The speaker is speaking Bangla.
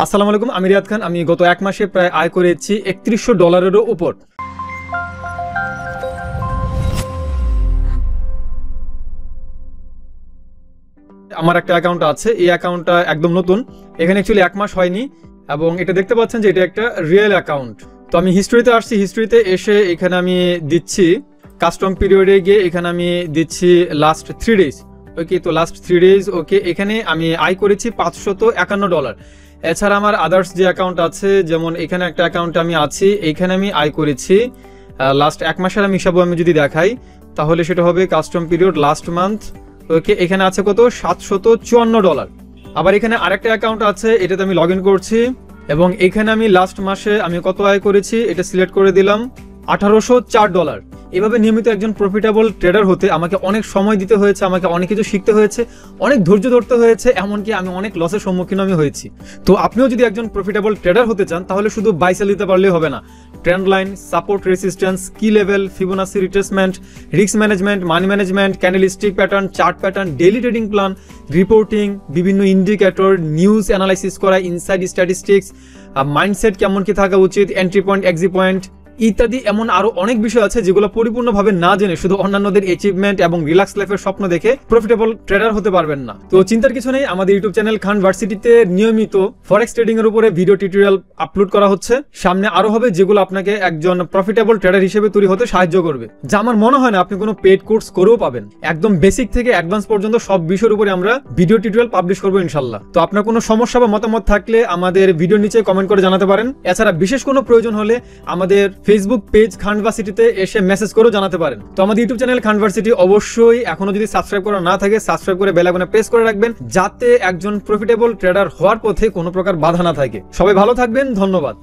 আসসালামু আলাইকুম, আমি রিয়াদ খান। আমি গত এক মাসে প্রায় আয় করেছি $3100 উপর। আমার একটা অ্যাকাউন্ট আছে, এই অ্যাকাউন্টটা একদম নতুন, এখানে অ্যাকচুয়ালি এক মাস হয়নি এবং এটা দেখতে পাচ্ছেন যে এটা একটা রিয়েল অ্যাকাউন্ট। তো আমি হিস্ট্রিতে আসছি, হিস্ট্রিতে এসে এখানে আমি দিচ্ছি কাস্টম পিরিয়ডে গিয়ে এখানে আমি দিচ্ছি লাস্ট 3 ডেজ। ওকে, তো লাস্ট 3 ডেজ ওকে, এখানে আমি আয় করেছি $551। এছাড়া আমার আদার্স যে অ্যাকাউন্ট আছে, যেমন এখানে একটা অ্যাকাউন্টে আমি আছি, এইখানে আমি আয় করেছি লাস্ট এক মাসের আমি হিসাব আমি যদি দেখাই তাহলে সেটা হবে কাস্টম পিরিয়ড লাস্ট মান্থ। ওকে, এখানে আছে কত $754। আবার এখানে আরেকটা অ্যাকাউন্ট আছে, এটাতে আমি লগ ইন করছি এবং এখানে আমি লাস্ট মাসে আমি কত আয় করেছি এটা সিলেক্ট করে দিলাম $1804। এভাবে নিয়মিত একজন প্রফিটেবল ট্রেডার হতে আমাকে অনেক সময় দিতে হয়েছে, আমাকে অনেক কিছু শিখতে হয়েছে, অনেক ধৈর্য ধরতে হয়েছে, এমনকি আমি অনেক লসের সম্মুখীন আমি হয়েছি। তো আপনিও যদি একজন প্রফিটেবল ট্রেডার হতে চান তাহলে শুধু বাই সেল দিতে পারলেই হবে না। ট্রেন্ড লাইন, সাপোর্ট, রেসিস্ট্যান্স, কি level, Fibonacci retracement, risk management, money management, candlestick pattern, chart pattern, daily trading plan, reporting, বিভিন্ন ইন্ডিকেটর, নিউজ অ্যানালাইসিস করা, ইনসাইড স্ট্যাটিস্টিক্স, মাইন্ডসেট কেমন কি থাকা উচিত, এন্ট্রি পয়েন্ট, এক্সিট পয়েন্ট ইত্যাদি এমন আরো অনেক বিষয় আছে যেগুলো পরিপূর্ণভাবে না জেনে শুধু অন্যান্যদের অ্যাচিভমেন্ট এবং রিল্যাক্স লাইফের স্বপ্ন দেখে প্রফিটেবল ট্রেডার হতে পারবেন না। তো চিন্তার কিছু নেই, আমাদের ইউটিউব চ্যানেল খান ভার্সিটিতে নিয়মিত ফরেক্স ট্রেডিং এর উপরে ভিডিও টিউটোরিয়াল আপলোড করা হচ্ছে। সামনে আরো হবে যেগুলো আপনাকে একজন প্রফিটেবল ট্রেডার হিসেবে তৈরি হতে সাহায্য করবে, যা আমার মনে হয় না আপনি কোনো পেড কোর্স করেও পাবেন। একদম বেসিক থেকে অ্যাডভান্স পর্যন্ত সব বিষয়ের উপরে আমরা ভিডিও টিউটোরিয়াল পাবলিশ করবো ইনশাল্লাহ। তো আপনার কোনো সমস্যা বা মতামত থাকলে আমাদের ভিডিওর নিচে কমেন্ট করে জানাতে পারেন। এছাড়া বিশেষ কোনো প্রয়োজন হলে আমাদের ফেসবুক পেজ খান ভার্সিটিতে এসে মেসেজ করেও জানাতে পারেন। তো আমাদের ইউটিউব চ্যানেল খান ভার্সিটি অবশ্যই এখনো যদি সাবস্ক্রাইব করা না থাকে সাবস্ক্রাইব করে বেল আইকনে প্রেস করে রাখবেন, যাতে একজন প্রফিটেবল ট্রেডার হওয়ার পথে কোনো প্রকার বাধা না থাকে। সবাই ভালো থাকবেন, ধন্যবাদ।